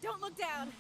Don't look down.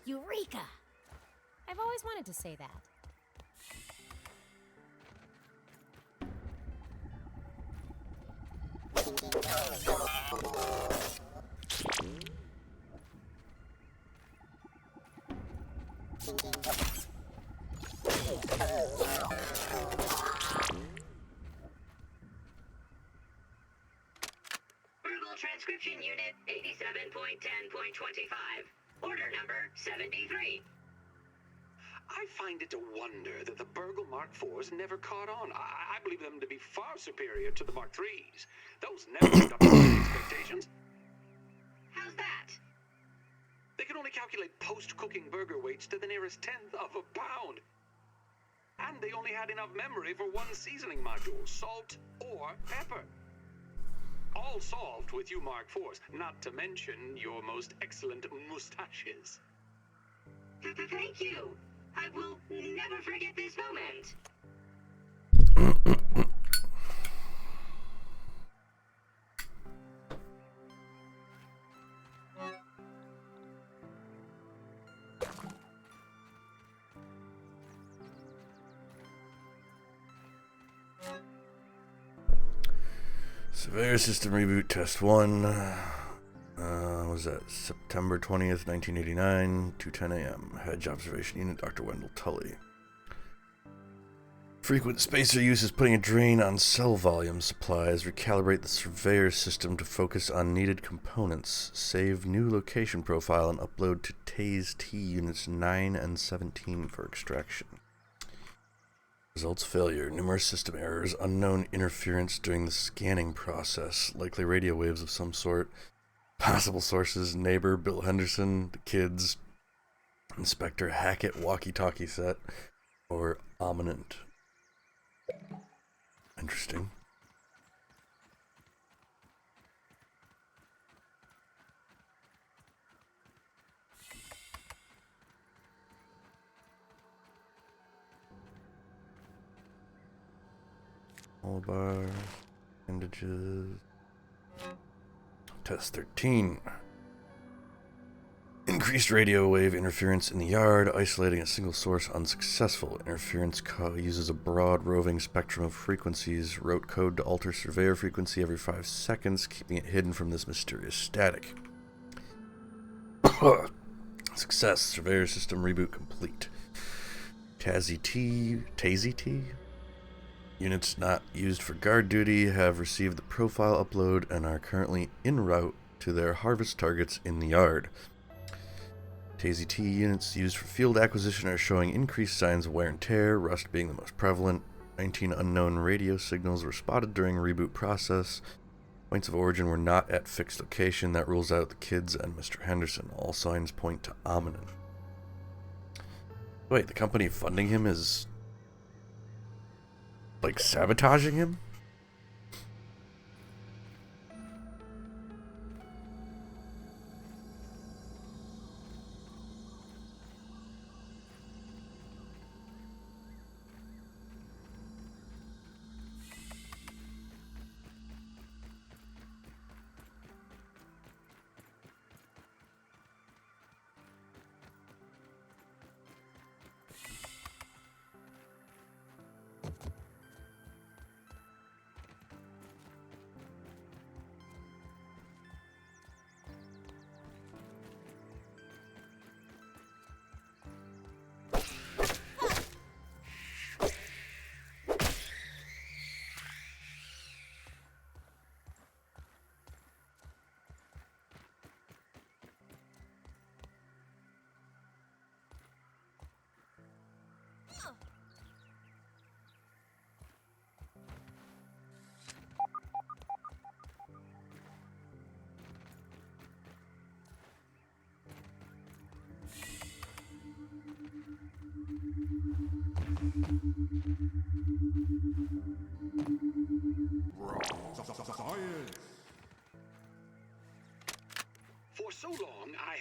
Eureka! I've always wanted to say that. Transcription Unit 87.10.25. Order number 73. I find it a wonder that the Burgle Mark IVs never caught on. I believe them to be far superior to the Mark IIIs. Those never lived up to my expectations. How's that? They can only calculate post-cooking burger weights to the nearest tenth of a pound. And they only had enough memory for one seasoning module, salt or pepper. All solved with you Mark IVs, not to mention your most excellent mustaches. Thank you. I will never forget this moment. Surveyor System Reboot Test 1. Was that September 20th, 1989, 2:10 a.m. Hedge Observation Unit, Dr. Wendell Tully. Frequent spacer use is putting a drain on cell volume supplies. Recalibrate the Surveyor System to focus on needed components. Save new location profile and upload to TheSzerdi Units 9 and 17 for extraction. Results failure. Numerous system errors. Unknown interference during the scanning process. Likely radio waves of some sort. Possible sources: neighbor Bill Henderson, the kids, Inspector Hackett walkie-talkie set, or Ominent. Interesting. All bar, bandages. Test 13. Increased radio wave interference in the yard, isolating a single source unsuccessful. Interference uses a broad roving spectrum of frequencies. Wrote code to alter surveyor frequency every 5 seconds, keeping it hidden from this mysterious static. Success. Surveyor system reboot complete. TheSzerdi units not used for guard duty have received the profile upload and are currently en route to their harvest targets in the yard. TheSzerdi units used for field acquisition are showing increased signs of wear and tear, rust being the most prevalent. 19 unknown radio signals were spotted during reboot process. Points of origin were not at fixed location. That rules out the kids and Mr. Henderson. All signs point to Ominent. Wait, the company funding him is like sabotaging him?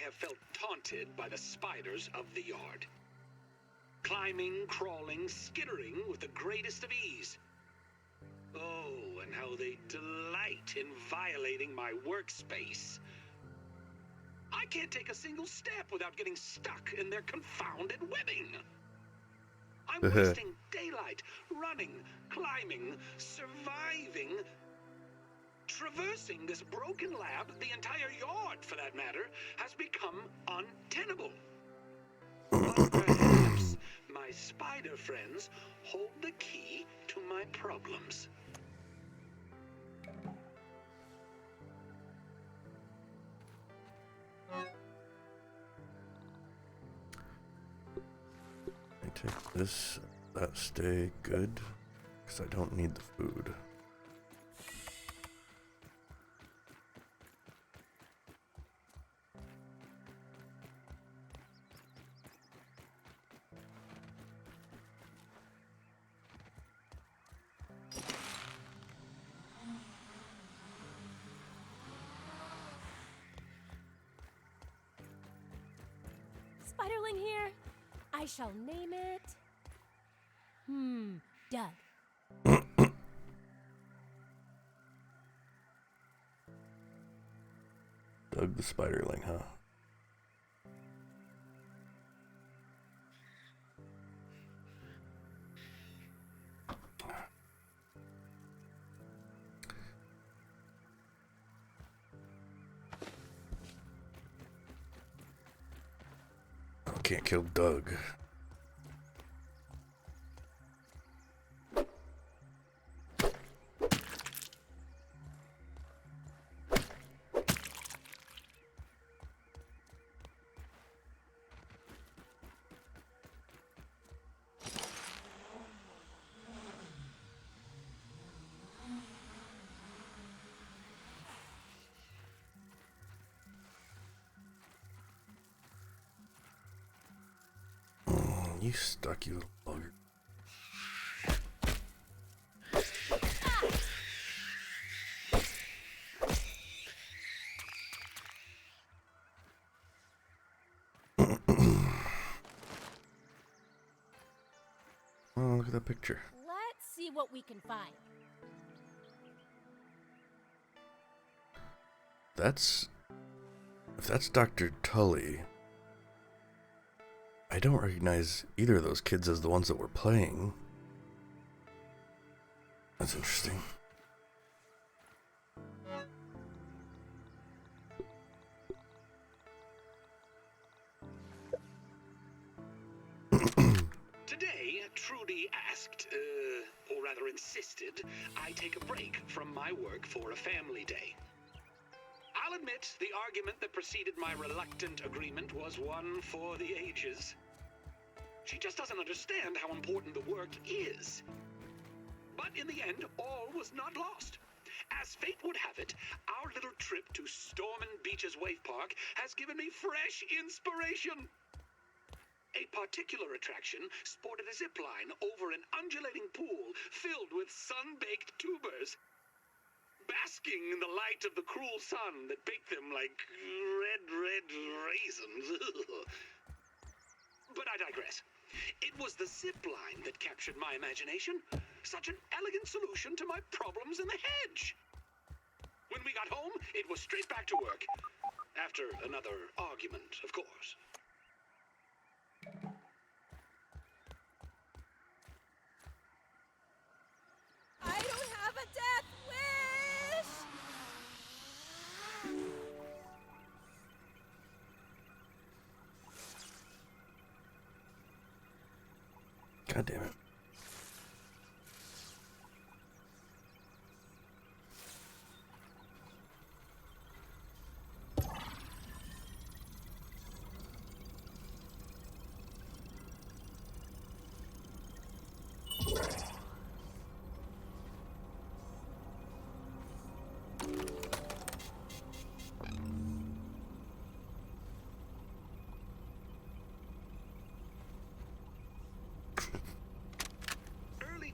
have felt taunted by the spiders of the yard. Climbing, crawling, skittering with the greatest of ease. Oh, and how they delight in violating my workspace. I can't take a single step without getting stuck in their confounded webbing. I'm wasting daylight, running, climbing, surviving, traversing this broken lab. The entire yard, for that matter, has become untenable. But perhaps my spider friends hold the key to my problems. I take this, that stay good, because I don't need the food. Spiderling here. I shall name it. Doug. Doug the Spiderling, huh? Can't kill Doug. You stuck, you little bugger. Oh, look at that picture. Let's see what we can find. If that's Dr. Tully, I don't recognize either of those kids as the ones that were playing. That's interesting. Today, Trudy asked, or rather insisted, I take a break from my work for a family day. I'll admit, the argument that preceded my reluctant agreement was one for the ages. She just doesn't understand how important the work is. But in the end, all was not lost. As fate would have it, our little trip to Stormin Beach's Wave Park has given me fresh inspiration. A particular attraction sported a zip line over an undulating pool filled with sun-baked tubers, basking in the light of the cruel sun that baked them like red raisins. But I digress. It was the zip line that captured my imagination. Such an elegant solution to my problems in the hedge. When we got home, it was straight back to work. After another argument, of course. I don't have a death wish! God damn it.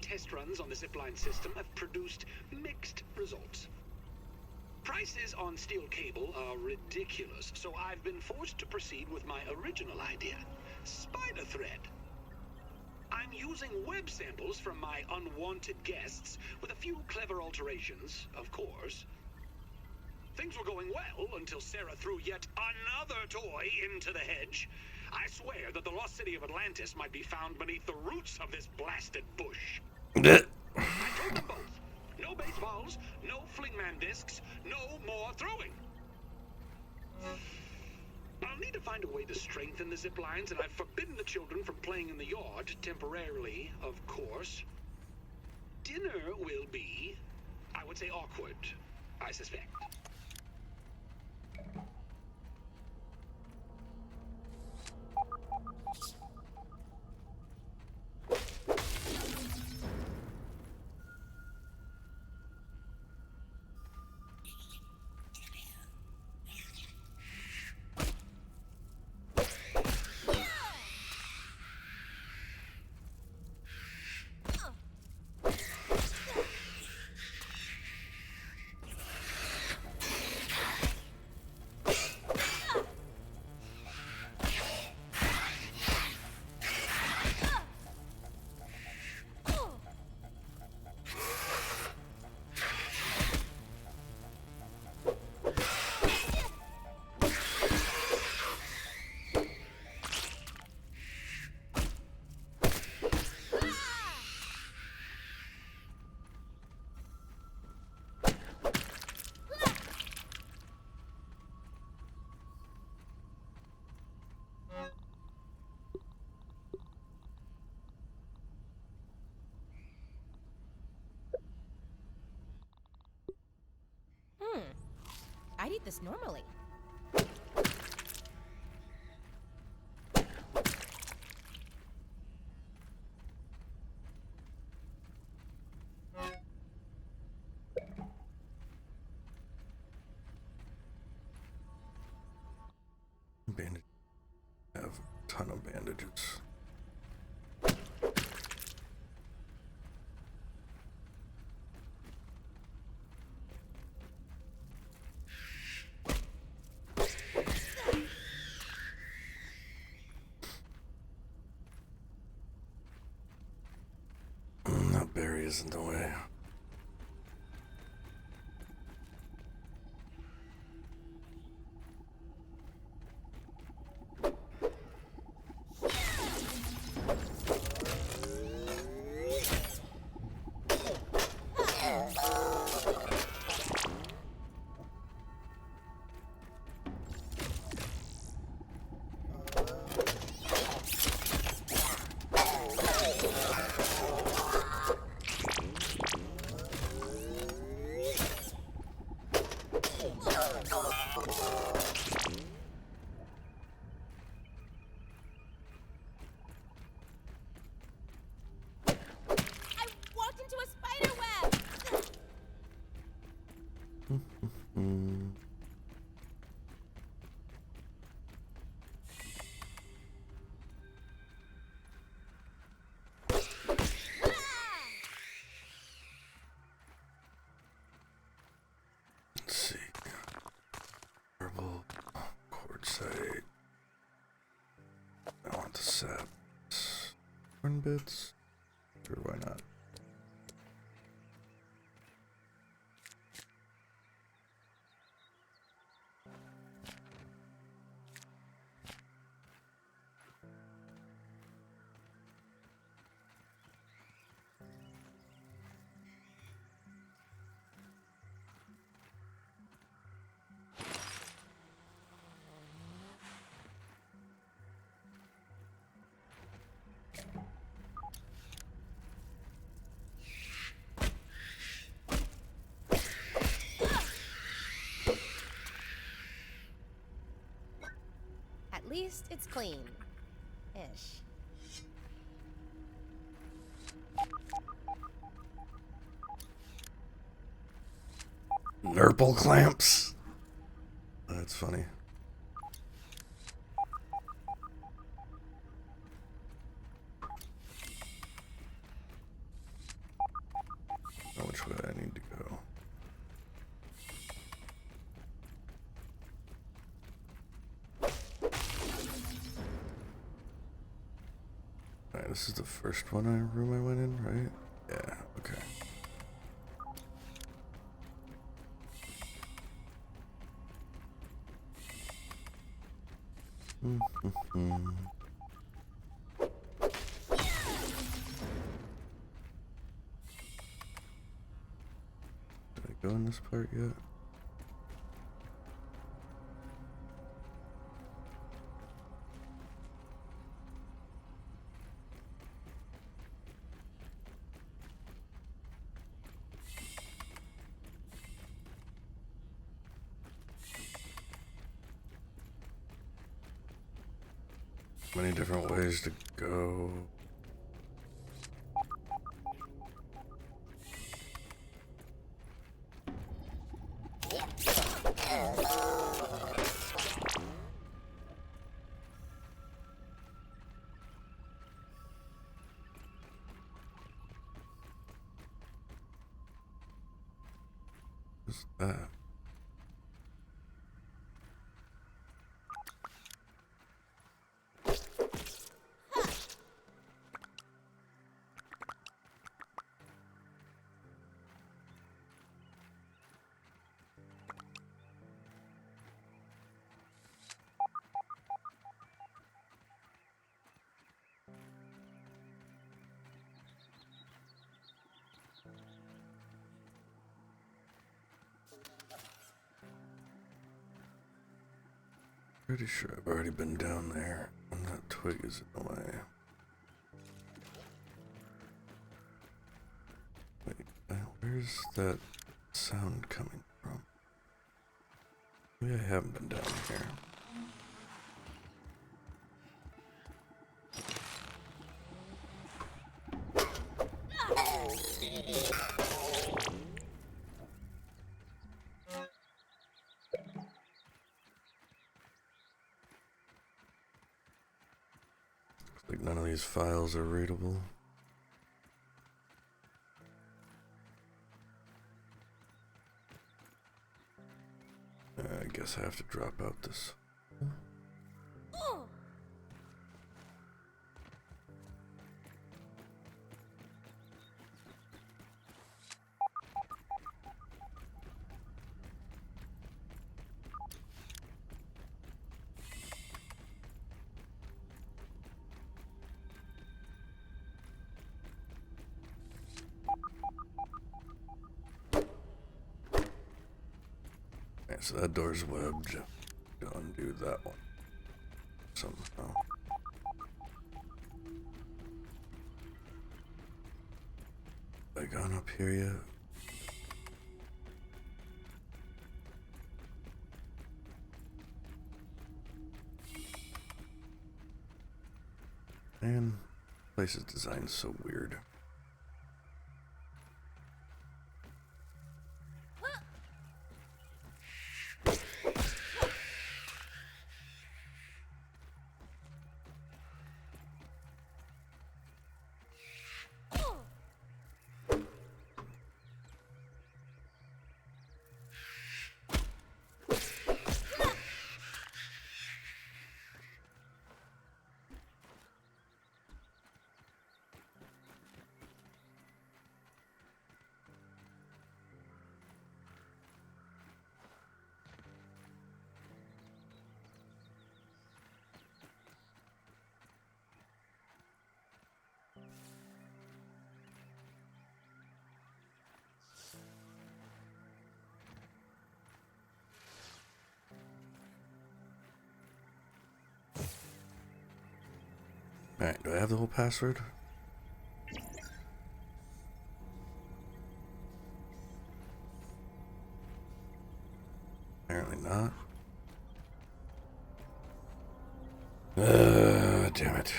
Test runs on the zipline system have produced mixed results. Prices on steel cable are ridiculous, so I've been forced to proceed with my original idea, spider thread. I'm using web samples from my unwanted guests with a few clever alterations, of course. Things were going well until Sarah threw yet another toy into the hedge. I swear that the lost city of Atlantis might be found beneath the roots of this blasted bush. I told them both. No baseballs, no flingman discs, no more throwing. I'll need to find a way to strengthen the zip lines, and I've forbidden the children from playing in the yard, temporarily, of course. Dinner will be, I would say, awkward, I suspect. I'd eat this normally. Bandage. I have a ton of bandages. That berry is in the way. Let's see. Herbal quartzite. I want the saps. Corn bits. Sure, why not? At least it's clean-ish. Nurple clamps. That's funny. Which way I need to go? This is the first room I went in, right? Yeah, okay. Did I go in this part yet? Many different ways to go. What's that? Pretty sure I've already been down there, and that twig is in the way. Wait, where's that sound coming from? Maybe I haven't been down here. Like none of these files are readable. I guess I have to drop out this. So that door's webbed. Go undo that one somehow. Have I gone up here yet? Man, this place is designed so weird. Alright, do I have the whole password? Apparently not. Damn it.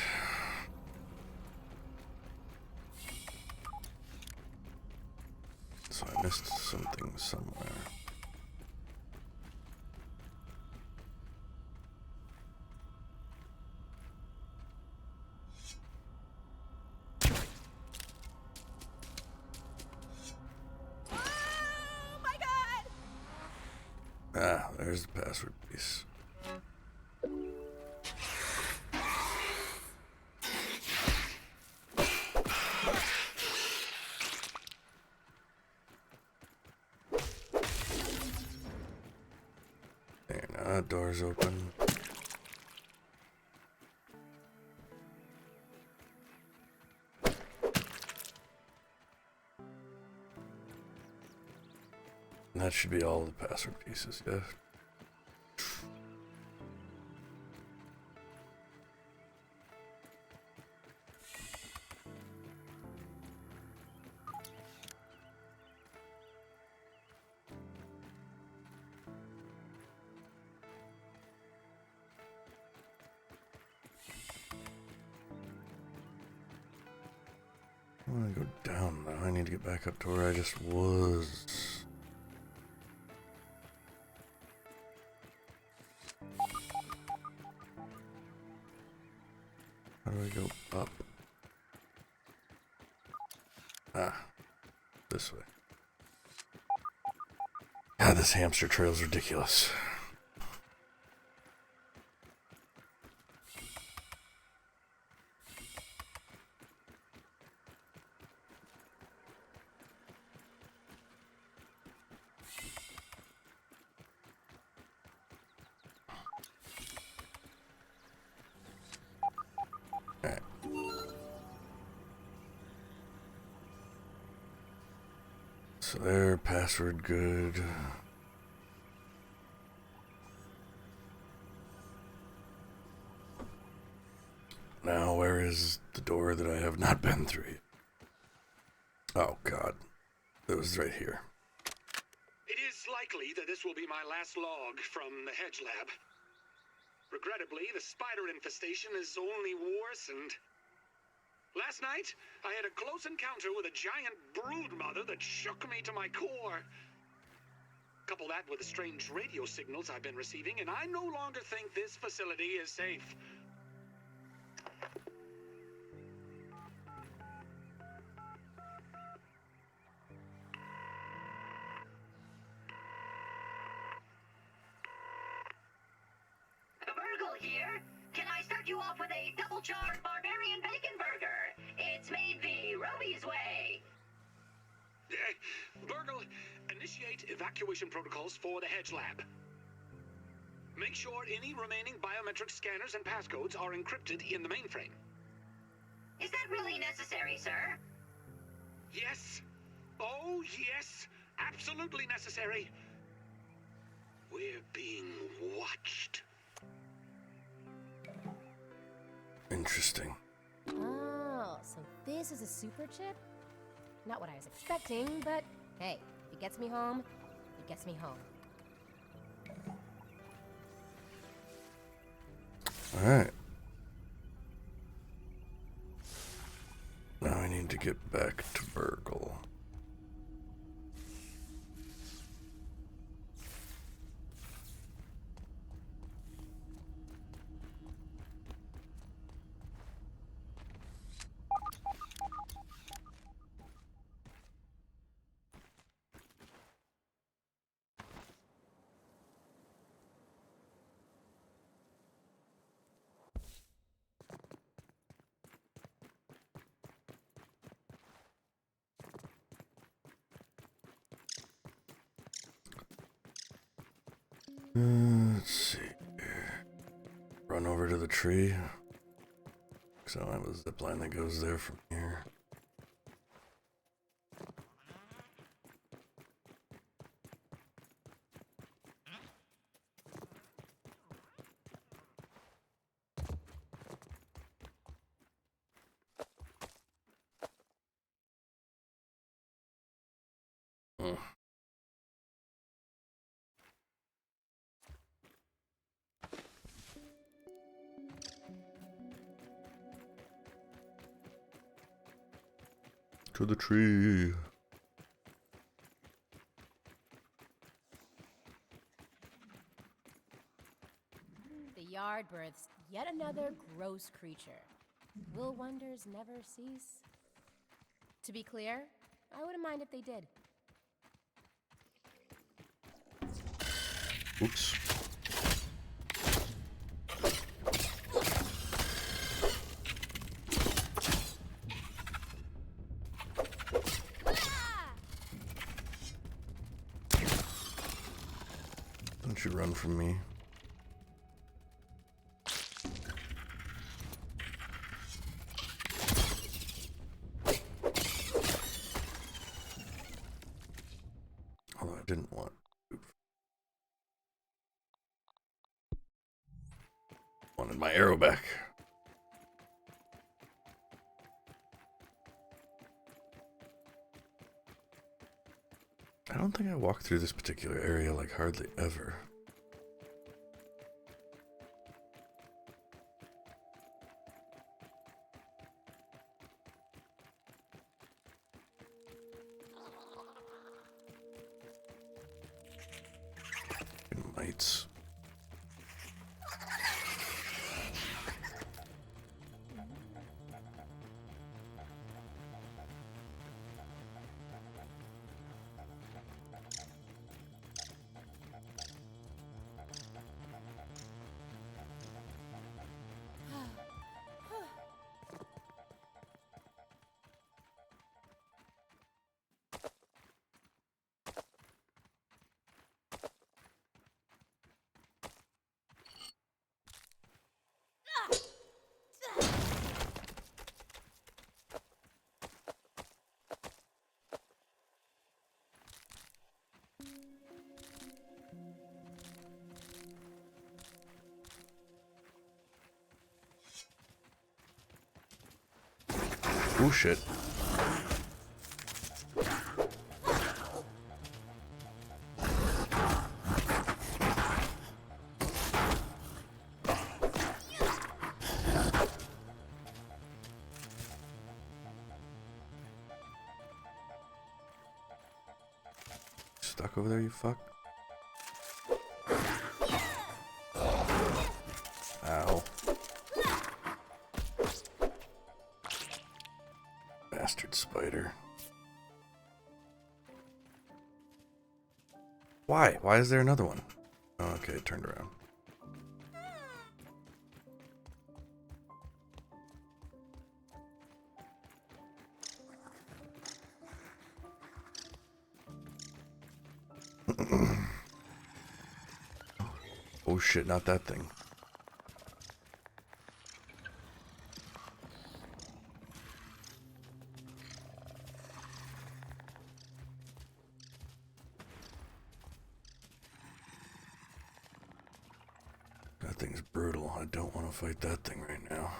So I missed something somewhere. Ah, there's the password piece. That door's open. And that should be all the password pieces, yeah. I want to go down now. I need to get back up to where I just was. How do I go up? Ah, this way. God, this hamster trail is ridiculous. Alright. So there, password good. Now, where is the door that I have not been through yet? Oh, God. It was right here. It is likely that this will be my last log from the hedge lab. Regrettably, the spider infestation has only worsened. Last night, I had a close encounter with a giant brood mother that shook me to my core. Couple that with the strange radio signals I've been receiving, and I no longer think this facility is safe. Virgil here. Can I start you off with a double-charred barbarian bacon burger? It's made the Roby's way. Burgle, initiate evacuation protocols for the hedge lab. Make sure any remaining biometric scanners and passcodes are encrypted in the mainframe. Is that really necessary, sir? Yes. Oh, yes. Absolutely necessary. We're being watched. Interesting. Oh, so this is a super chip? Not what I was expecting, but hey, if it gets me home, it gets me home. Alright. Now I need to get back to Burgle. Let's see here. Run over to the tree. So I have a zip line that goes there from here. To the tree. The yard births yet another gross creature. Will wonders never cease? To be clear, I wouldn't mind if they did. Oops. Don't you run from me. Didn't want. Wanted my arrow back. I don't think I walk through this particular area like hardly ever. Mites. Oh shit. Stuck over there, you fuck. Ow. Bastard spider. Why? Why is there another one? Oh, okay, it turned around. Oh shit, not that thing. That thing's brutal. I don't want to fight that thing right now.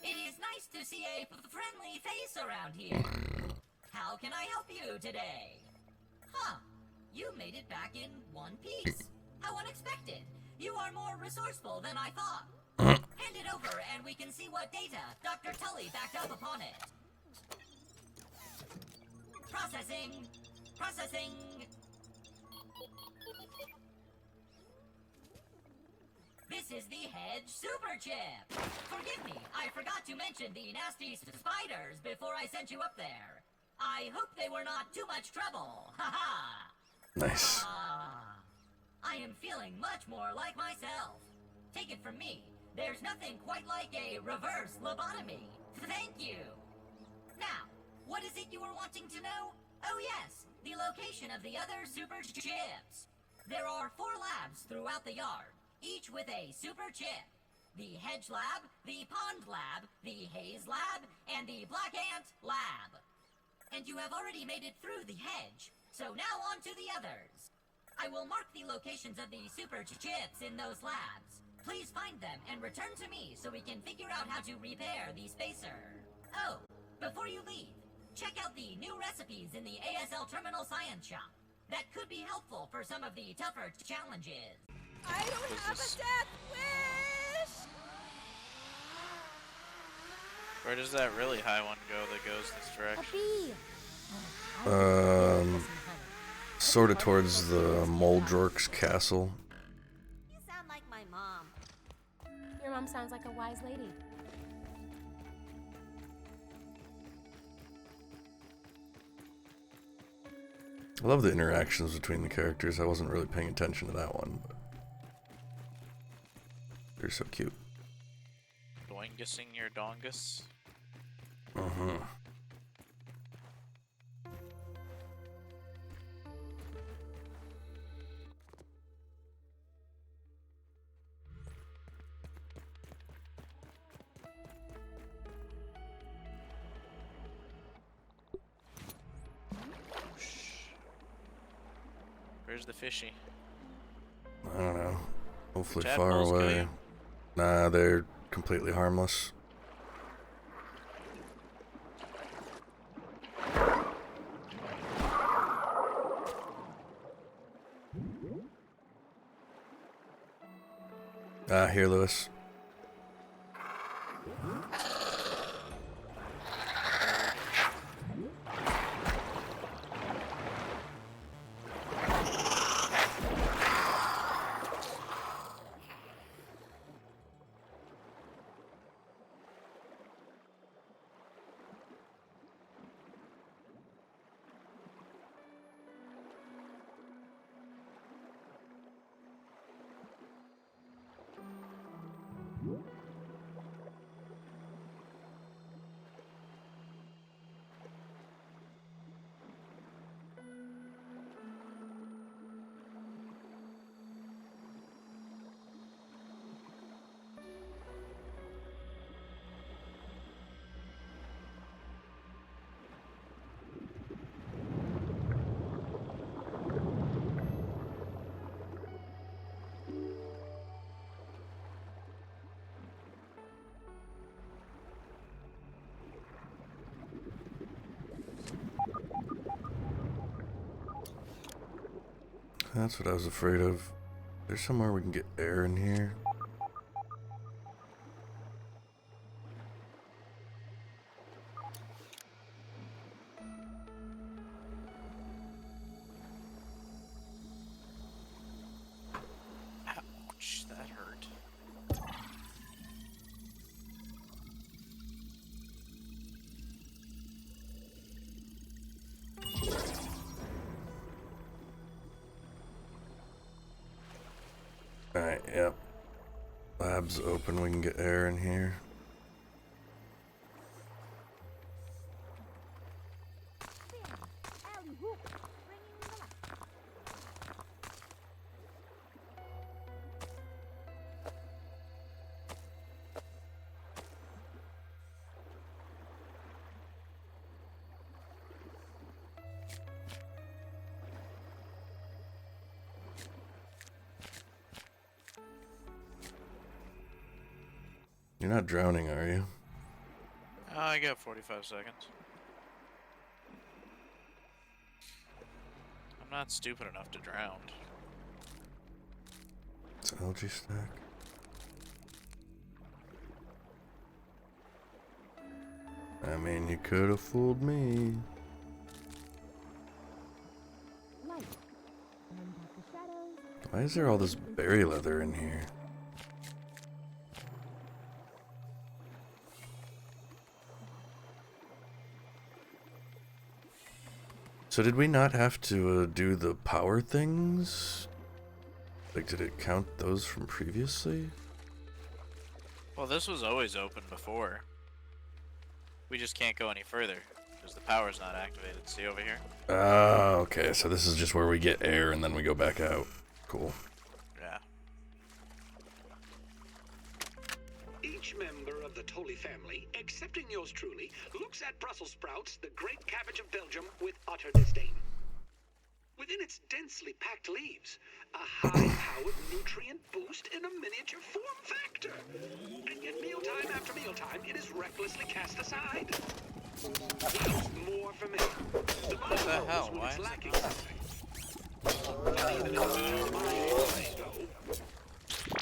It is nice to see a friendly face around here. How can I help you today? Huh. You made it back in one piece. How unexpected. You are more resourceful than I thought. Hand it over and we can see what data Dr. Tully backed up upon it. Processing. Processing. This is the Hedge Super Chip. Forgive me, I forgot to mention the nasty spiders before I sent you up there. I hope they were not too much trouble. Haha. Nice. I am feeling much more like myself. Take it from me, there's nothing quite like a reverse lobotomy. Thank you. Now, what is it you were wanting to know? Oh yes, the location of the other super chips. There are 4 labs throughout the yard, each with a super chip. The Hedge Lab, the Pond Lab, the Haze Lab, and the Black Ant Lab. And you have already made it through the hedge, so now on to the others. I will mark the locations of the super chips in those labs. Please find them and return to me so we can figure out how to repair the spacer. Oh, before you leave, check out the new recipes in the ASL Terminal Science Shop. That could be helpful for some of the tougher challenges. I don't have a death wish! Where does that really high one go that goes this A direction? bee! Oh, Sort of towards the Moldrork's castle. You sound like my mom. Your mom sounds like a wise lady. I love the interactions between the characters. I wasn't really paying attention to that one, but they're so cute. Doingusing your dongus? Uh-huh. Where's the fishy? I don't know. Hopefully far Tadpoles kill away. you? Nah, they're completely harmless. Ah, here, Lewis. That's what I was afraid of. There's somewhere we can get air in here. Ouch, that hurt. Alright, yep. Lab's open, we can get air in here. You're not drowning, are you? I got 45 seconds. I'm not stupid enough to drown. It's an algae stack. I mean, you could have fooled me. Why is there all this berry leather in here? So did we not have to do the power things? Like, did it count those from previously? Well, this was always open before. We just can't go any further because the power's not activated. See over here? Oh, okay. So this is just where we get air and then we go back out. Cool. Yeah. Each member of the Tully family, excepting yours truly, looks at Brussels sprouts, the great cabbage of Belgium, with utter disdain. Within its densely packed leaves, a high-powered nutrient boost in a miniature form factor. And yet mealtime after mealtime, it is recklessly cast aside. Here's more for me. The body the knows hell? when Why it's is it lacking not? something. Not even a mind though.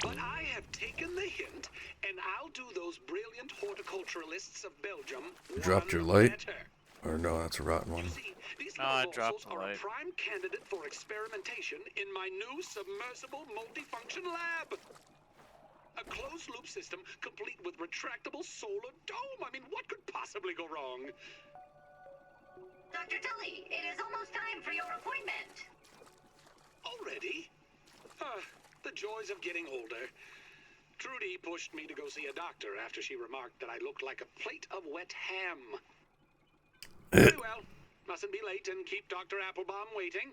But I have taken the hint, and I'll do those brilliant horticulturalists of Belgium Dropped your one light? better. Or no, that's a rotten one. You see, these No, I little dropped morsels the are a light. prime candidate for experimentation in my new submersible multifunction lab. A closed-loop system complete with retractable solar dome. I mean, what could possibly go wrong? Dr. Tully, it is almost time for your appointment. Already? The joys of getting older. Trudy pushed me to go see a doctor after she remarked that I looked like a plate of wet ham. Very well. Mustn't be late and keep Dr. Applebaum waiting.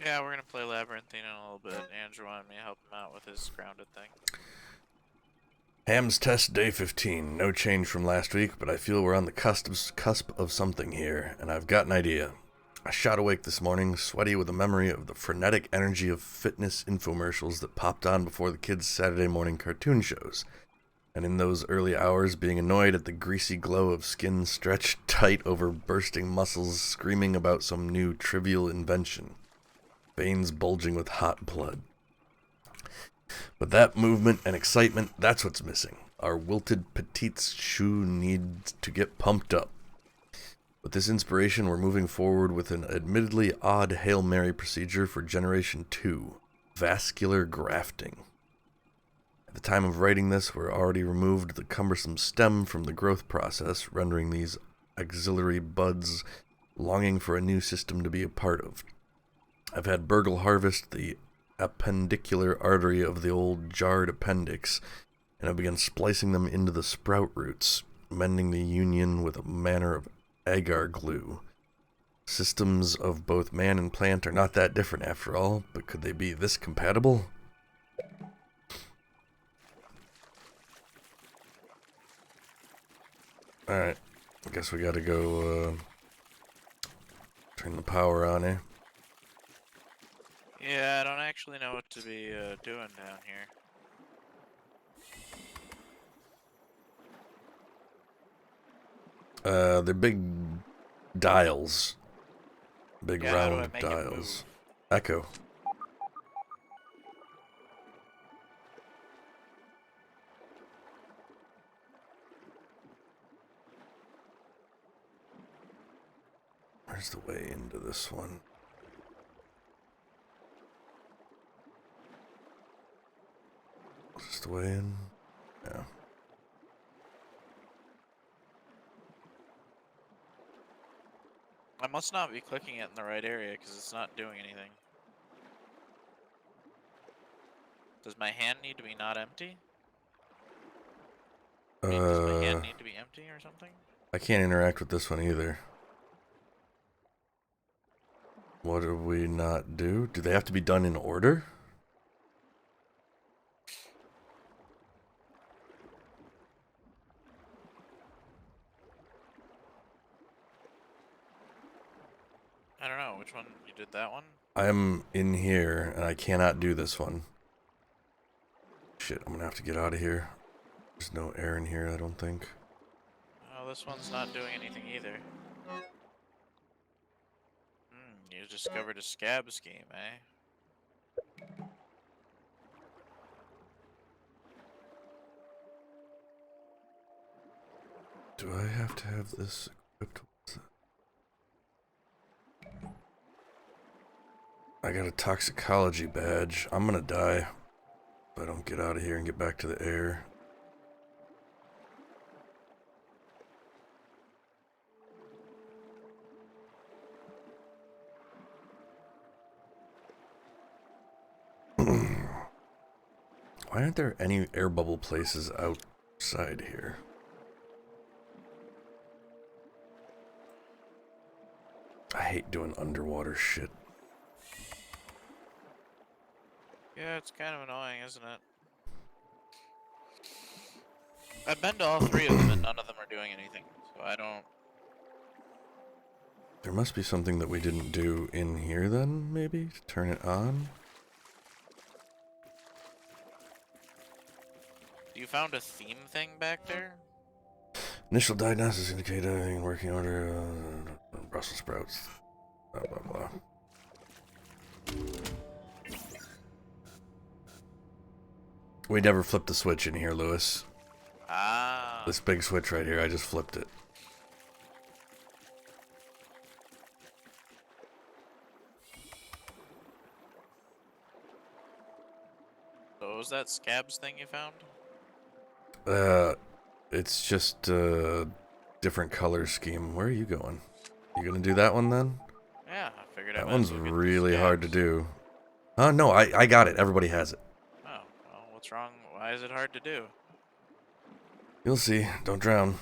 Yeah, we're gonna play Labyrinthine in a little bit. Andrew wanted me to help him out with his grounded thing. Ham's test day 15. No change from last week, but I feel we're on the cusp of something here, and I've got an idea. I shot awake this morning, sweaty with a memory of the frenetic energy of fitness infomercials that popped on before the kids' Saturday morning cartoon shows. And in those early hours, being annoyed at the greasy glow of skin stretched tight over bursting muscles, screaming about some new trivial invention. Veins bulging with hot blood. But that movement and excitement, that's what's missing. Our wilted petite's shoe needs to get pumped up. With this inspiration, we're moving forward with an admittedly odd Hail Mary procedure for Generation 2, vascular grafting. At the time of writing this, we're already removed the cumbersome stem from the growth process, rendering these axillary buds longing for a new system to be a part of. I've had Burgle harvest the appendicular artery of the old jarred appendix, and I've begun splicing them into the sprout roots, mending the union with a manner of agar glue. Systems of both man and plant are not that different after all, but could they be this compatible? Alright, I guess we gotta go, turn the power on, eh? Yeah, I don't actually know what to be doing down here. They're big dials. Big Yeah, how do I round make it dials. Echo. Where's the way into this one? Is this the way in? Yeah. I must not be clicking it in the right area because it's not doing anything. Does my hand need to be not empty? I mean, does my hand need to be empty or something? I can't interact with this one either. What do we not do? Do they have to be done in order? I don't know. Which one? You did that one? I'm in here, and I cannot do this one. Shit, I'm gonna have to get out of here. There's no air in here, I don't think. Oh, this one's not doing anything either. You discovered a scab scheme, eh? Do I have to have this equipped? I got a toxicology badge. I'm gonna die if I don't get out of here and get back to the air. Why aren't there any air bubble places outside here? I hate doing underwater shit. Yeah, it's kind of annoying, isn't it? I've been to all three of them and none of them are doing anything, so I don't... There must be something that we didn't do in here then, maybe? To turn it on? You found a theme thing back there? Initial diagnosis indicate everything in working order. Brussels sprouts. Blah, blah, blah. We never flipped the switch in here, Lewis. Ah. This big switch right here, I just flipped it. So what was that scabs thing you found? It's just a different color scheme. Where are you going? You gonna do that one then? Yeah, I figured That I might one's as well get the really hard to scabs. do. No, I got it. Everybody has it. Oh, well, what's wrong? Why is it hard to do? You'll see. Don't drown.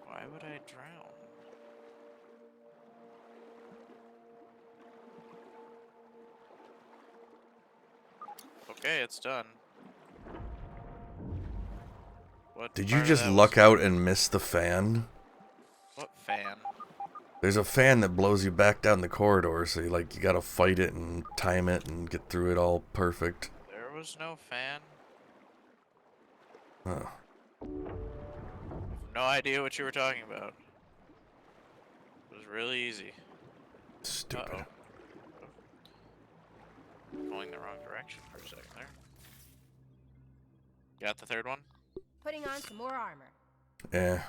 Why would I drown? Okay, it's done. What Did you part of just that luck was- out and miss the fan? What fan? There's a fan that blows you back down the corridor, so you gotta fight it and time it and get through it all perfect. There was no fan. Huh. No idea what you were talking about. It was really easy. Stupid. Uh-oh. Going the wrong direction for a second there. Got the third one? Putting on some more armor. Yeah.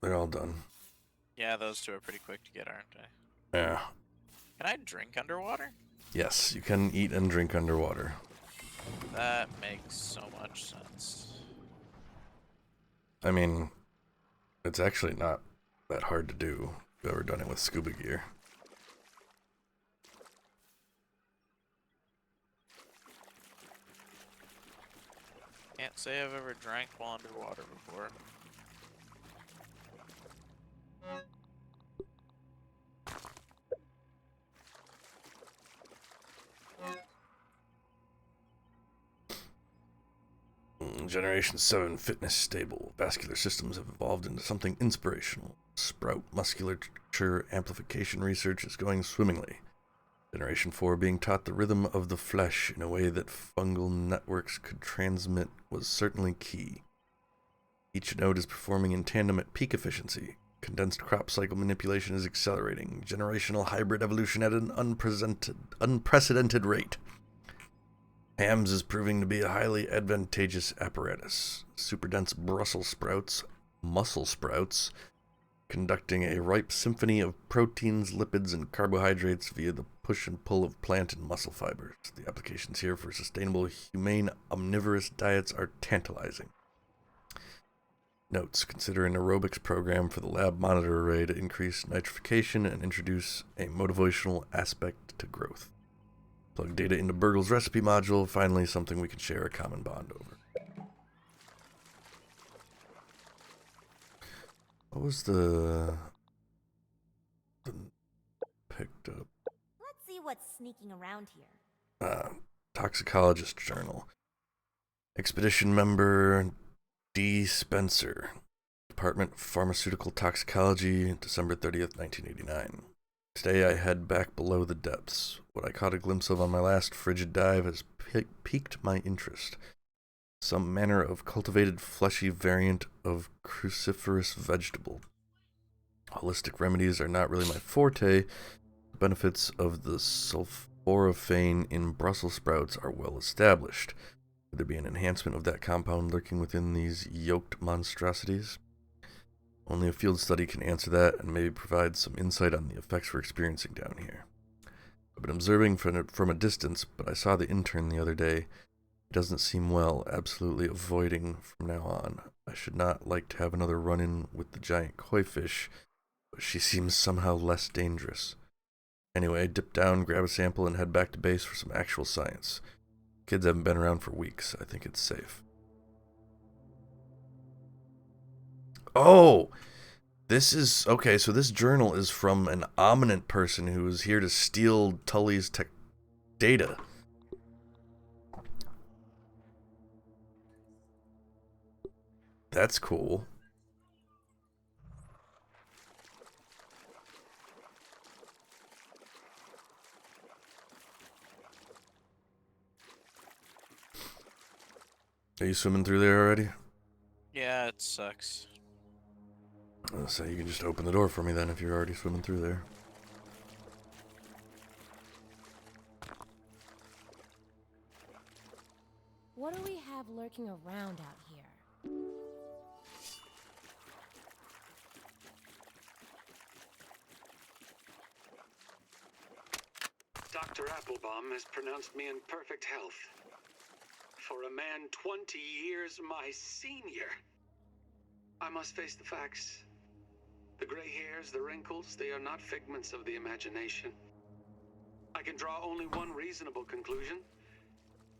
They're all done. Yeah, those two are pretty quick to get, aren't they? Yeah. Can I drink underwater? Yes, you can eat and drink underwater. That makes so much sense. I mean, it's actually not that hard to do if you've ever done it with scuba gear. Can't say I've ever drank while underwater before. Generation 7 fitness stable. Vascular systems have evolved into something inspirational. Sprout musculature amplification research is going swimmingly. Generation 4 being taught the rhythm of the flesh in a way that fungal networks could transmit was certainly key. Each node is performing in tandem at peak efficiency. Condensed crop cycle manipulation is accelerating. Generational hybrid evolution at an unprecedented rate. Hams is proving to be a highly advantageous apparatus. Superdense Brussels sprouts, muscle sprouts, conducting a ripe symphony of proteins, lipids, and carbohydrates via the push and pull of plant and muscle fibers. The applications here for sustainable, humane, omnivorous diets are tantalizing. Notes: consider an aerobics program for the lab monitor array to increase nitrification and introduce a motivational aspect to growth. Plug data into Burgle's recipe module, finally something we can share a common bond over. What was the picked up? Let's see what's sneaking around here. Toxicologist Journal. Expedition member D. Spencer. Department of Pharmaceutical Toxicology, December 30th, 1989. Today I head back below the depths. What I caught a glimpse of on my last frigid dive has piqued my interest. Some manner of cultivated fleshy variant of cruciferous vegetable. Holistic remedies are not really my forte. The benefits of the sulforaphane in Brussels sprouts are well established. Could there be an enhancement of that compound lurking within these yoked monstrosities? Only a field study can answer that and maybe provide some insight on the effects we're experiencing down here. I've been observing from a distance, but I saw the intern the other day. He doesn't seem well, absolutely avoiding from now on. I should not like to have another run-in with the giant koi fish, but she seems somehow less dangerous. Anyway, dip down, grab a sample, and head back to base for some actual science. Kids haven't been around for weeks. I think it's safe. Oh! This is... Okay, so this journal is from an ominent person who is here to steal Tully's data. That's cool. Are you swimming through there already? Yeah, it sucks. So you can just open the door for me then if you're already swimming through there. What do we have lurking around out here? Dr. Applebaum has pronounced me in perfect health. For a man 20 years my senior. I must face the facts. The gray hairs, the wrinkles, they are not figments of the imagination. I can draw only one reasonable conclusion.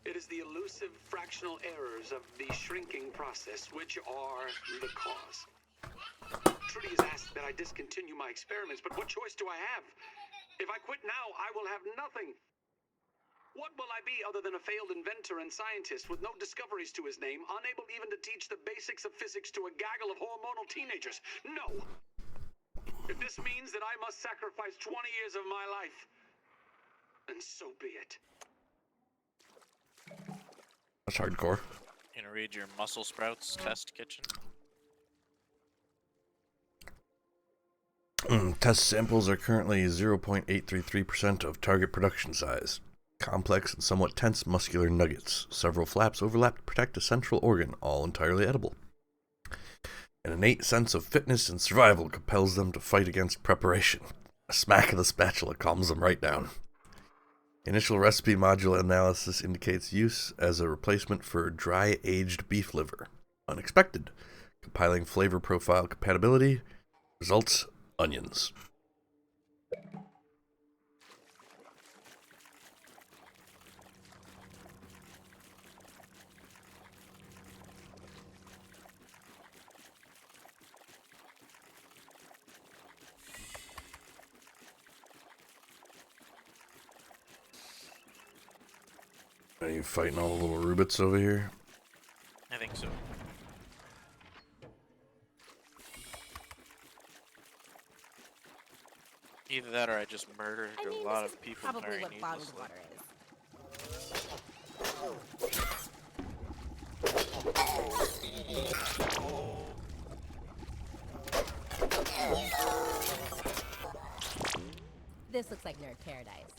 It is the elusive fractional errors of the shrinking process which are the cause. Trudy has asked that I discontinue my experiments, but what choice do I have? If I quit now, I will have nothing. What will I be other than a failed inventor and scientist with no discoveries to his name, unable even to teach the basics of physics to a gaggle of hormonal teenagers? No! If this means that I must sacrifice 20 years of my life, then so be it. That's hardcore. You gonna read your muscle sprouts test kitchen? Test samples are currently 0.833% of target production size. Complex and somewhat tense muscular nuggets. Several flaps overlap to protect a central organ, all entirely edible. An innate sense of fitness and survival compels them to fight against preparation. A smack of the spatula calms them right down. Initial recipe module analysis indicates use as a replacement for dry-aged beef liver. Unexpected. Compiling flavor profile compatibility. Results, onions. Are you fighting all the little rubits over here? I think so. Either that or I just murdered a lot of people probably very what bottled needlessly. water is. This looks like nerd paradise.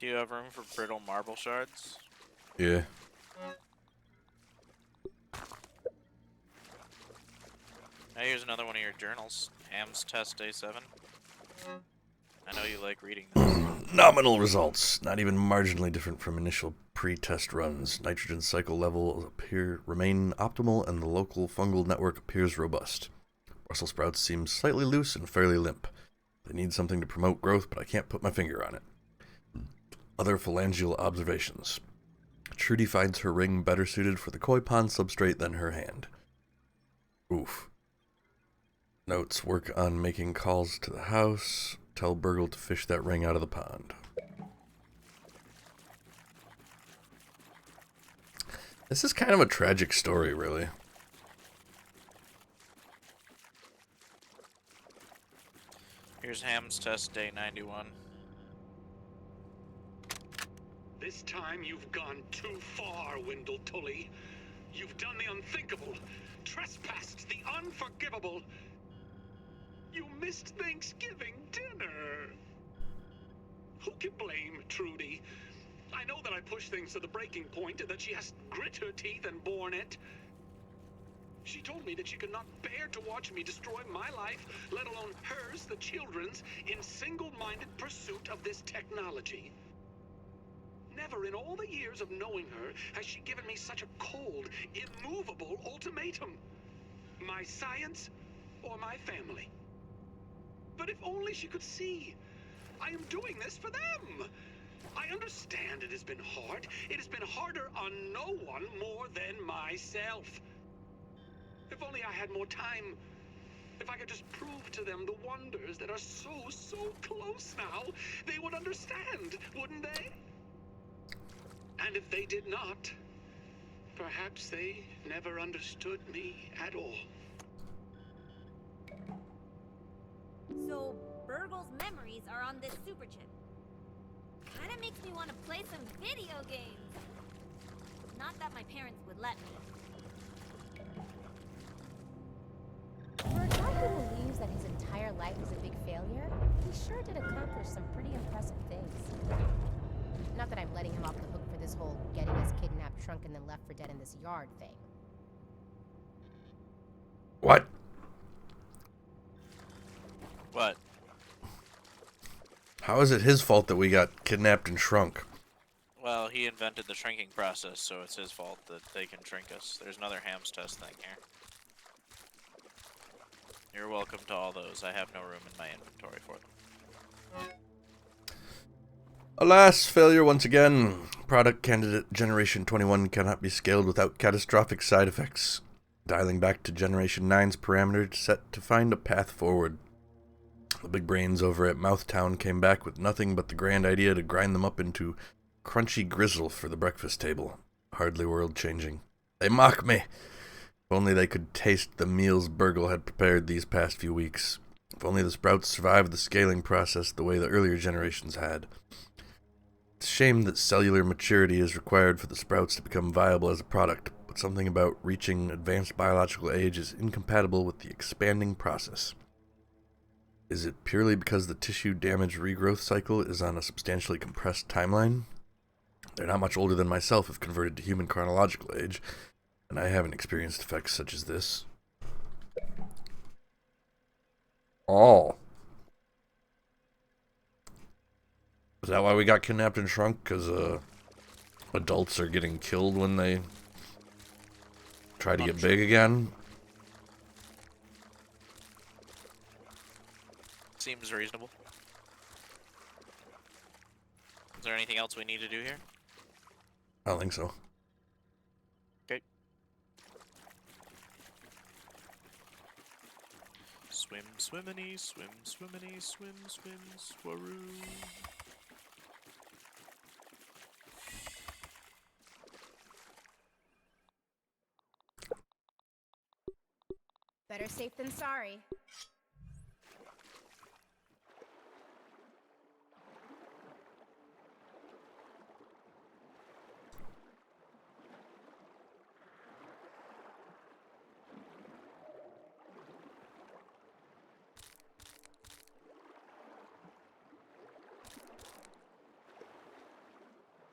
Do you have room for brittle marble shards? Yeah. Now here's another one of your journals. Ham's Test Day 7. I know you like reading this. Nominal results. Not even marginally different from initial pre-test runs. Nitrogen cycle levels remain optimal and the local fungal network appears robust. Brussels sprouts seem slightly loose and fairly limp. They need something to promote growth, but I can't put my finger on it. Other phalangeal observations. Trudy finds her ring better suited for the koi pond substrate than her hand. Oof. Notes, work on making calls to the house. Tell Burgle to fish that ring out of the pond. This is kind of a tragic story, really. Here's Ham's Test Day 91. This time you've gone too far, Wendell Tully. You've done the unthinkable, trespassed the unforgivable. You missed Thanksgiving dinner. Who can blame Trudy? I know that I pushed things to the breaking point and that she has grit her teeth and borne it. She told me that she could not bear to watch me destroy my life, let alone hers, the children's, in single-minded pursuit of this technology. Never in all the years of knowing her has she given me such a cold, immovable ultimatum. My science or my family. But if only she could see. I am doing this for them. I understand it has been hard. It has been harder on no one more than myself. If only I had more time. If I could just prove to them the wonders that are so close now, they would understand, wouldn't they? And if they did not, perhaps they never understood me at all. So, Burgle's memories are on this super chip. Kinda makes me want to play some video games. Not that my parents would let me. For a guy who believes that his entire life is a big failure, he sure did accomplish some pretty impressive things. Not that I'm letting him off the hook for this whole getting his kidnapped, shrunk, and then left for dead in this yard thing. What? What? How is it his fault that we got kidnapped and shrunk? Well, he invented the shrinking process, so it's his fault that they can shrink us. There's another Ham's Test thing here. You're welcome to all those. I have no room in my inventory for them. Alas, failure once again. Product candidate Generation 21 cannot be scaled without catastrophic side effects. Dialing back to Generation 9's parameter set to find a path forward. The big brains over at Mouthtown came back with nothing but the grand idea to grind them up into crunchy grizzle for the breakfast table. Hardly world-changing. They mock me. If only they could taste the meals Burgle had prepared these past few weeks. If only the sprouts survived the scaling process the way the earlier generations had. It's a shame that cellular maturity is required for the sprouts to become viable as a product, but something about reaching advanced biological age is incompatible with the expanding process. Is it purely because the tissue damage regrowth cycle is on a substantially compressed timeline? They're not much older than myself if converted to human chronological age, and I haven't experienced effects such as this. Oh. Is that why we got kidnapped and shrunk? Because adults are getting killed when they try to get big again? Seems reasonable. Is there anything else we need to do here? I don't think so. Okay. Swim, swimmity, swim, swimmity, swim, swim, swaroo. Better safe than sorry.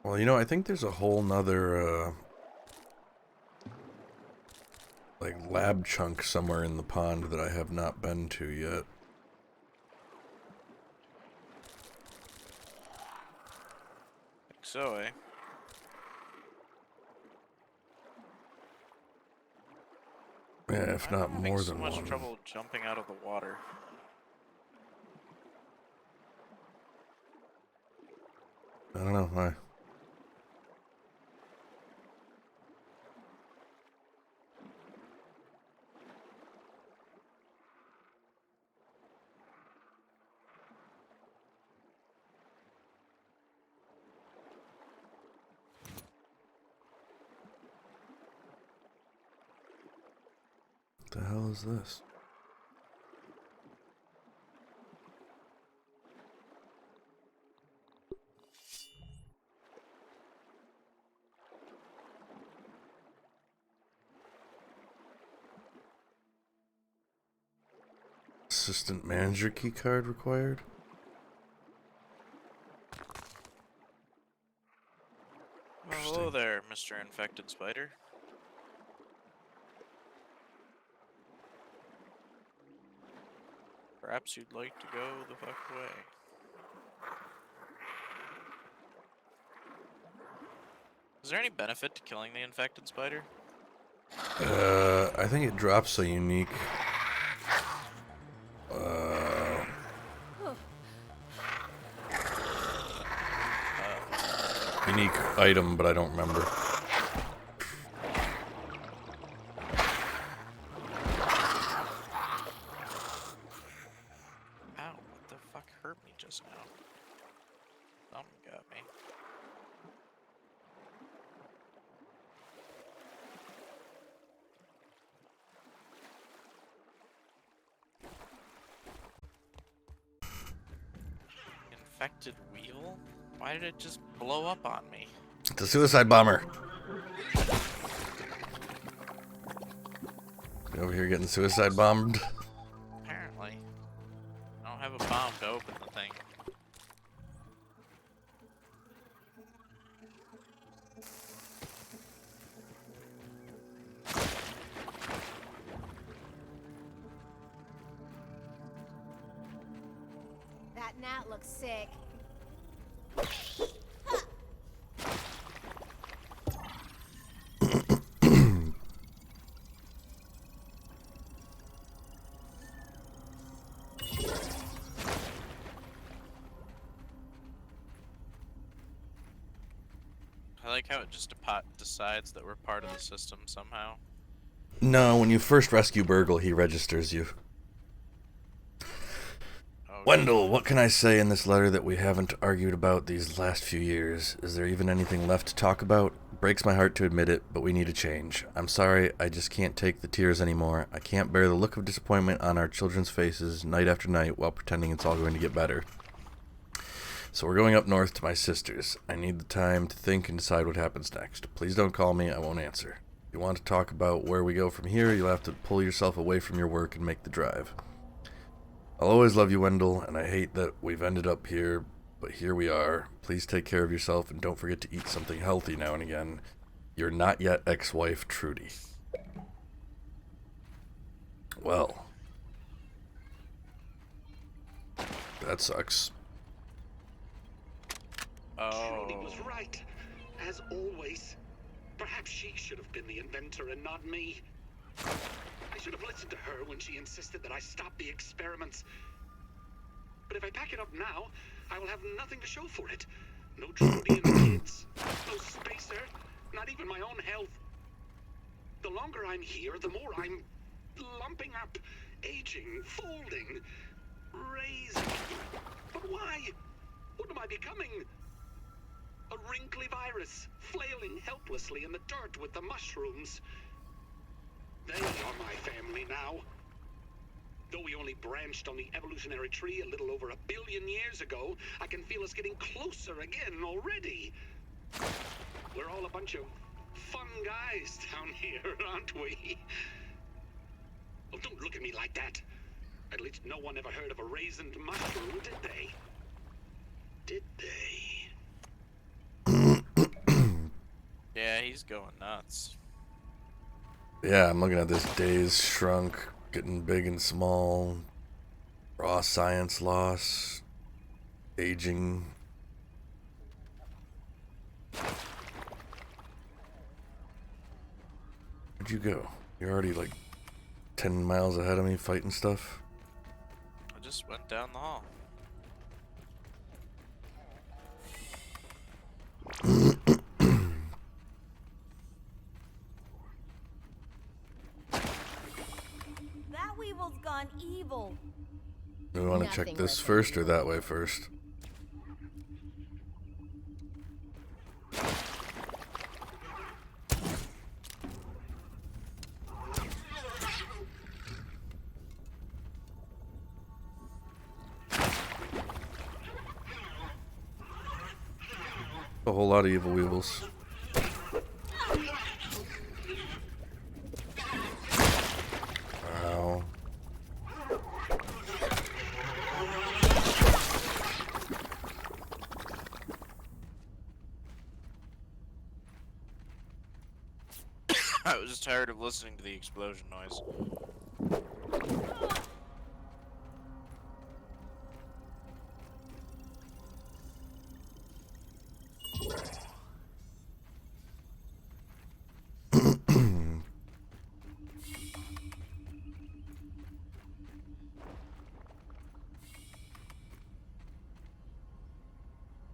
Well, you know, I think there's a whole nother, like, lab chunk somewhere in the pond that I have not been to yet. Think so, eh? Yeah, if not I'm more having so than much one. trouble jumping out of the water. I don't know why. What the hell is this? Assistant manager keycard required? Oh, hello there, Mr. Infected Spider. Perhaps you'd like to go the fuck away. Is there any benefit to killing the infected spider? I think it drops a unique, unique item, but I don't remember. Ow, what the fuck hurt me just now? Something got me. Infected wheel? Why did it just blow up on me? It's a suicide bomber. You over here getting suicide bombed? Apparently. I don't have a bomb to open the thing. That gnat looks sick. I like how it just decides that we're part of the system somehow. No, when you first rescue Burgle, he registers you. Oh, Wendell, what can I say in this letter that we haven't argued about these last few years? Is there even anything left to talk about? Breaks my heart to admit it, but we need a change. I'm sorry, I just can't take the tears anymore. I can't bear the look of disappointment on our children's faces night after night while pretending it's all going to get better. So we're going up north to my sister's. I need the time to think and decide what happens next. Please don't call me, I won't answer. If you want to talk about where we go from here, you'll have to pull yourself away from your work and make the drive. I'll always love you, Wendell, and I hate that we've ended up here, but here we are. Please take care of yourself and don't forget to eat something healthy now and again. Your not yet ex-wife, Trudy. Well, that sucks. Oh. Trudy was right, as always. Perhaps she should have been the inventor and not me. I should have listened to her when she insisted that I stop the experiments. But if I pack it up now, I will have nothing to show for it. No Trudy and the kids, no spacer, not even my own health. The longer I'm here, the more I'm lumping up, aging, folding, raising. But why? What am I becoming? A wrinkly virus, flailing helplessly in the dirt with the mushrooms. They are my family now. Though we only branched on the evolutionary tree a little over 1 billion years ago, I can feel us getting closer again already. We're all a bunch of fun guys down here, aren't we? Oh, don't look at me like that. At least no one ever heard of a raisined mushroom, did they? Did they? Yeah, he's going nuts. Yeah, I'm looking at this days shrunk, getting big and small, raw science loss, aging. Where'd you go? You're already like 10 miles ahead of me fighting stuff? I just went down the hall. That weevil's gone evil. Do we want to check Nothing this worth it. first or that way first? A whole lot of evil weevils. Wow. I was just tired of listening to the explosion noise.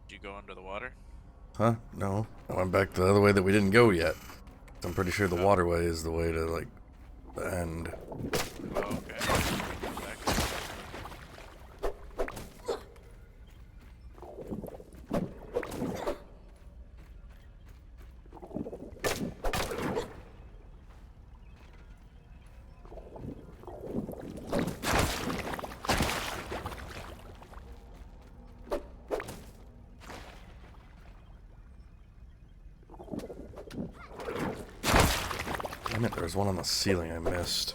Did you go under the water? Huh? No. I went back the other way that we didn't go yet. I'm pretty sure the waterway is the way to, like, the end. Oh, okay. Back. Damn it, there's one on the ceiling I missed.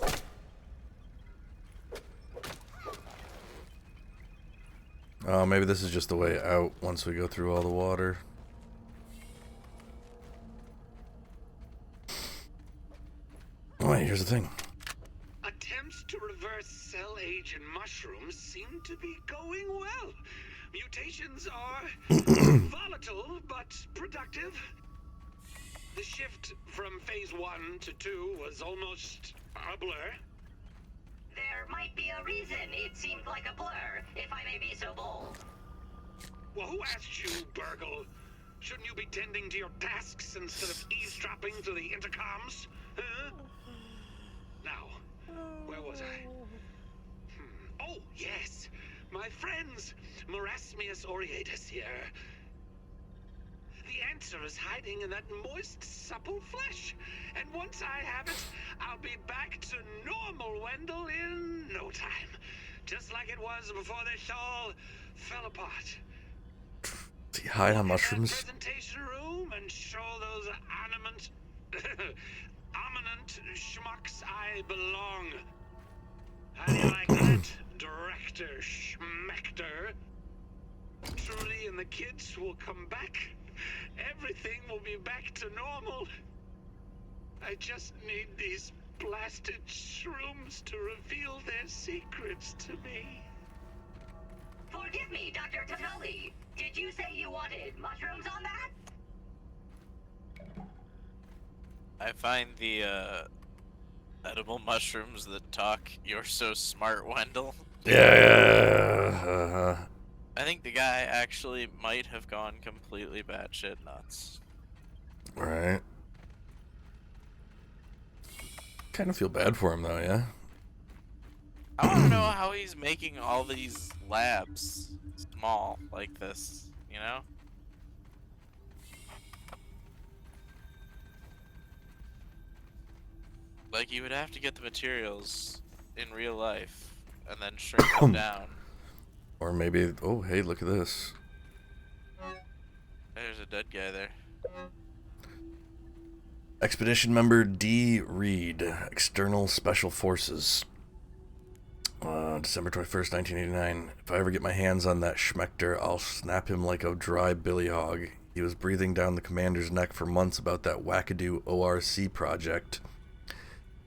Oh, maybe this is just the way out once we go through all the water. Oh, wait, here's the thing. Attempts to reverse cell age in mushrooms seem to be going well. Mutations are volatile but productive. The shift from phase 1 to 2 was almost a blur. There might be a reason it seemed like a blur, if I may be so bold. Well, who asked you, Burgle? Shouldn't you be tending to your tasks instead of eavesdropping through the intercoms? Huh? Now, where was I? Oh, yes. My friends, Marasmius aureatus here. The answer is hiding in that moist, supple flesh. And once I have it, I'll be back to normal Wendell in no time. Just like it was before this all fell apart. Is he high on Look at that mushrooms? presentation room and show those ominent schmucks I belong. How do you like that, Director Schmechter? Trudy and the kids will come back. Everything will be back to normal. I just need these blasted shrooms to reveal their secrets to me. Forgive me, Dr. TheSzerdi. Did you say you wanted mushrooms on that? I find the edible mushrooms that talk. You're so smart, Wendell. Yeah. I think the guy actually might have gone completely batshit nuts. Right. Kind of feel bad for him though, yeah. I want to know how he's making all these labs small like this, you know? Like, you would have to get the materials in real life and then shrink them down. Or maybe, oh hey, look at this. There's a dead guy there. Expedition member D. Reed, External Special Forces. December 21st, 1989. If I ever get my hands on that Schmechter, I'll snap him like a dry billy hog. He was breathing down the commander's neck for months about that wackadoo ORC project.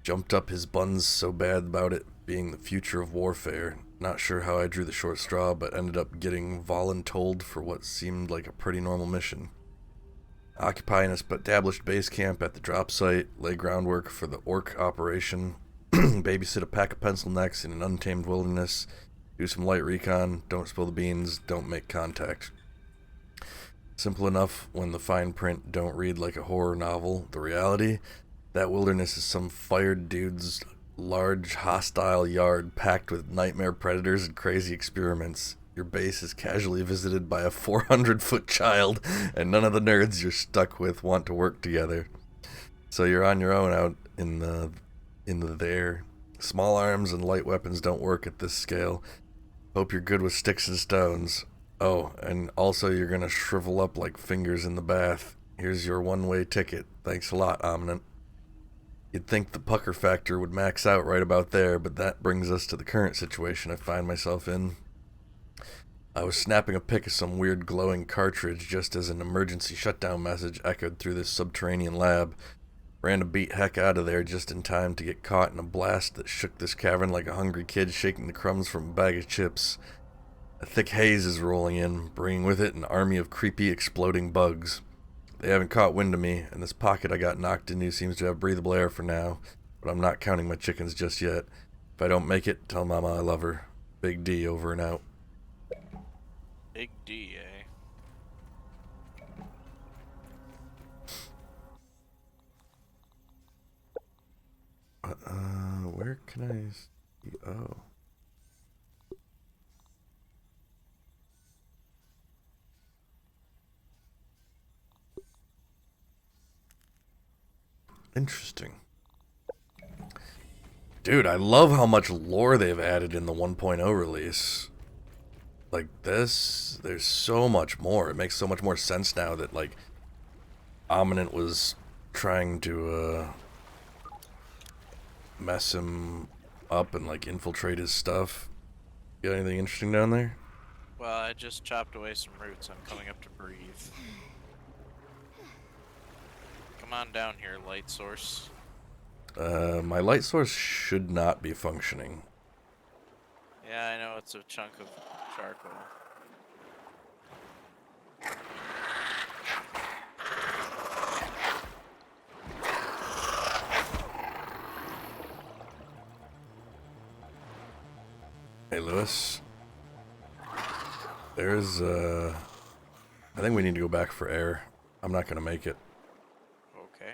Jumped up his buns so bad about it being the future of warfare. Not sure how I drew the short straw, but ended up getting voluntold for what seemed like a pretty normal mission. Occupy an established base camp at the drop site, lay groundwork for the Orc operation, babysit a pack of pencil necks in an untamed wilderness, do some light recon, don't spill the beans, don't make contact. Simple enough when the fine print don't read like a horror novel. The reality? That wilderness is some fired dude's large hostile yard packed with nightmare predators and crazy experiments. Your base is casually visited by a 400-foot child, and none of the nerds you're stuck with want to work together. So you're on your own out in the there. Small arms and light weapons don't work at this scale. Hope you're good with sticks and stones. Oh, and also you're gonna shrivel up like fingers in the bath. Here's your one-way ticket. Thanks a lot, Omnant. You'd think the pucker factor would max out right about there, but that brings us to the current situation I find myself in. I was snapping a pic of some weird glowing cartridge just as an emergency shutdown message echoed through this subterranean lab. Ran to beat heck out of there just in time to get caught in a blast that shook this cavern like a hungry kid shaking the crumbs from a bag of chips. A thick haze is rolling in, bringing with it an army of creepy exploding bugs. They haven't caught wind of me, and this pocket I got knocked into seems to have breathable air for now, but I'm not counting my chickens just yet. If I don't make it, tell Mama I love her. Big D over and out. Big D, eh? Where can I see? Oh. Interesting. Dude, I love how much lore they've added in the 1.0 release. Like this, there's so much more. It makes so much more sense now that, like, Omnant was trying to, mess him up and, like, infiltrate his stuff. You got anything interesting down there? Well, I just chopped away some roots. I'm coming up to breathe. Come on down here, light source. My light source should not be functioning. Yeah, I know it's a chunk of charcoal. Hey, Lewis. There's, I think we need to go back for air. I'm not gonna make it. Okay.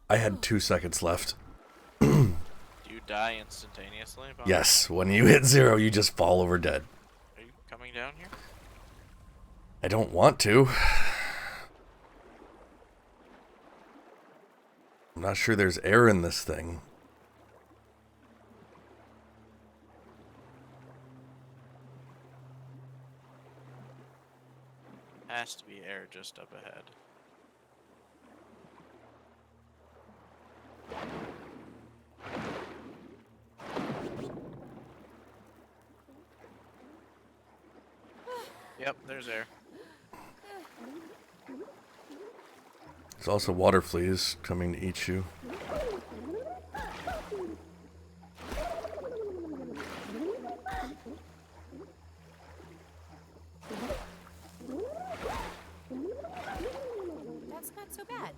I had 2 seconds left. Do you die instantaneously? Bob? Yes, when you hit 0, you just fall over dead. Are you coming down here? I don't want to. I'm not sure there's air in this thing. Has to be air just up ahead. Yep, there's air. There's also water fleas coming to eat you. That's not so bad.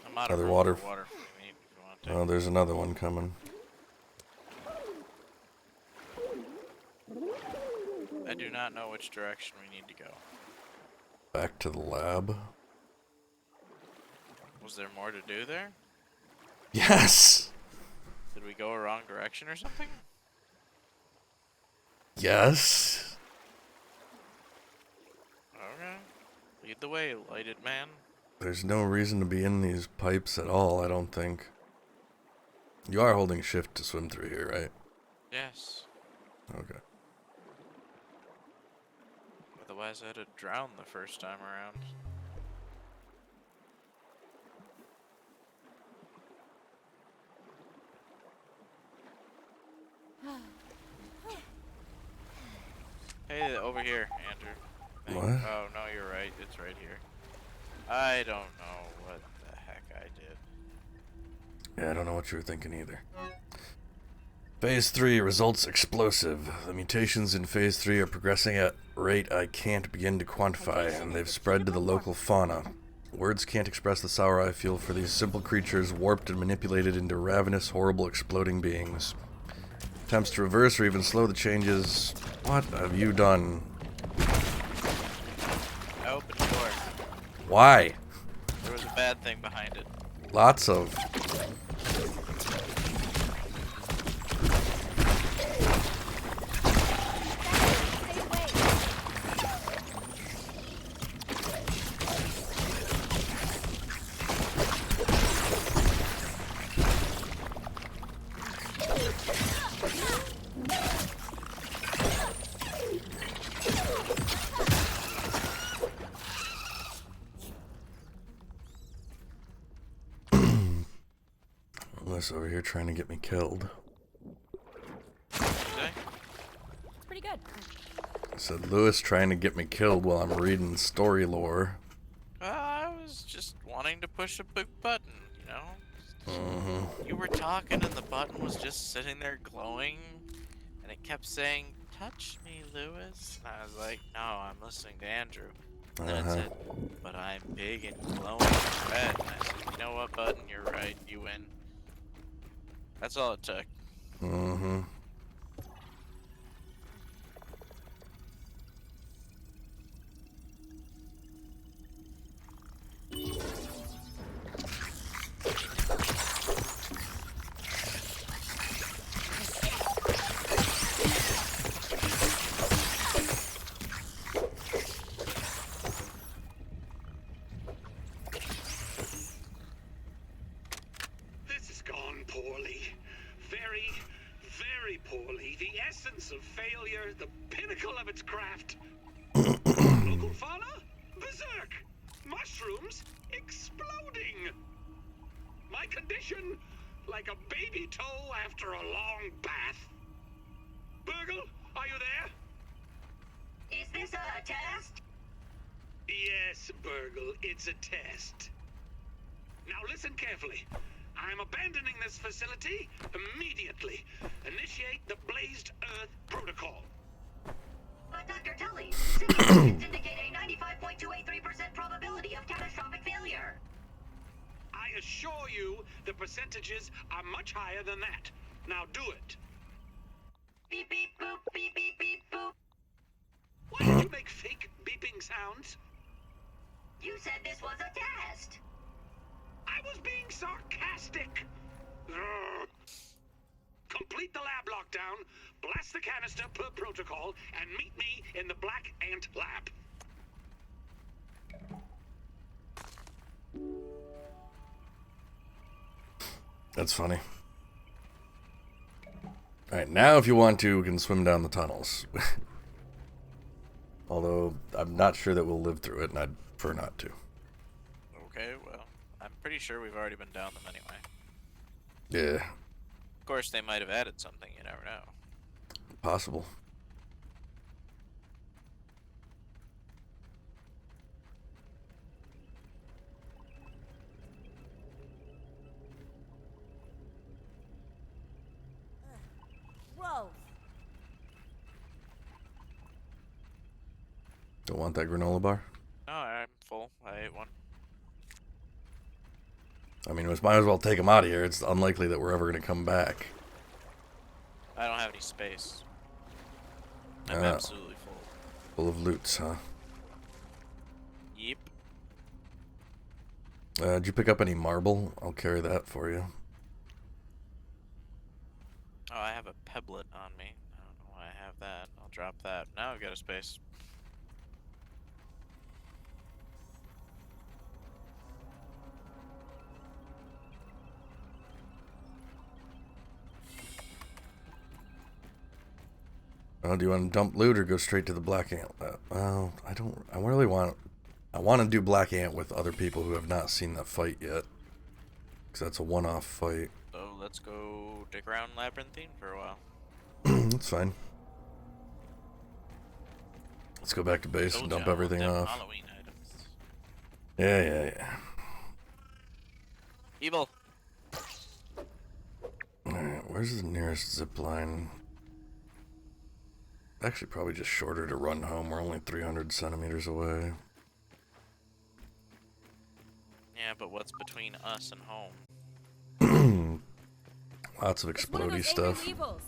I'm out Another of water. water if you want to. Oh, there's another one coming. I do not know which direction we need to go. Back to the lab. Was there more to do there? Yes! Did we go a wrong direction or something? Yes! Okay. Lead the way, lighted man. There's no reason to be in these pipes at all, I don't think. You are holding shift to swim through here, right? Yes. Okay. Otherwise I'd have drowned the first time around. Hey, over here, Andrew. What? Oh, no, you're right. It's right here. I don't know what the heck I did. Yeah, I don't know what you were thinking either. Phase 3 results explosive. The mutations in Phase 3 are progressing at a rate I can't begin to quantify, and they've spread to the local fauna. Words can't express the sorrow I feel for these simple creatures warped and manipulated into ravenous, horrible, exploding beings. Attempts to reverse or even slow the changes. What have you done? I opened the door. Why? There was a bad thing behind it. Lots of. Stay away. Unless over here trying to get me killed. Okay. It's pretty good. I said Lewis trying to get me killed while I'm reading story lore. I was just wanting to push a big button, you know? Mm-hmm. You were talking and the button was just sitting there glowing, and it kept saying, "Touch me, Lewis." And I was like, "No, I'm listening to Andrew." And then it said, "But I'm big and glowing and red." And I said, "You know what, button? You're right. You win." That's all it took. Mm-hmm. This has gone poorly. Very, very poorly. The essence of failure, the pinnacle of its craft. Local fauna? Berserk! Mushrooms? Exploding! My condition? Like a baby toe after a long bath. Burgle, are you there? Is this a test? Yes, Burgle, it's a test. Now listen carefully. I'm abandoning this facility immediately. Initiate the Blazed Earth Protocol. But Dr. Tully, simulations indicate a 95.283% probability of catastrophic failure. I assure you the percentages are much higher than that. Now do it. Beep beep boop, beep beep beep boop. want. You said this was a test. I was being sarcastic. Ugh. Complete the lab lockdown, blast the canister per protocol, and meet me in the Black Ant lab. That's funny. Alright, now if you want to, we can swim down the tunnels. Although, I'm not sure that we'll live through it, and I'd prefer not to. Okay, well, I'm pretty sure we've already been down them anyway. Yeah, Of course, they might have added something, you never know. possible. Gross. Don't want that granola bar? No, I'm full. I ate one. I mean, we might as well take them out of here. It's unlikely that we're ever going to come back. I don't have any space. I'm Oh. absolutely full. Full of loots, huh? Yeep. Did you pick up any marble? I'll carry that for you. Oh, I have a pebblet on me. I don't know why I have that. I'll drop that. Now I've got a space. Do you want to dump loot or go straight to the Black Ant? Well, I don't. I really want. I want to do Black Ant with other people who have not seen that fight yet, because that's a one-off fight. So let's go dig around Labyrinthine for a while. That's fine. Let's go back to base and Told dump ya, everything them off. Halloween items. Yeah. Evil. Alright, where's the nearest zip line? Actually, probably just shorter to run home. We're only 300 centimeters away. Yeah, but what's between us and home? Lots of It's one of explodey those stuff. angry weevils.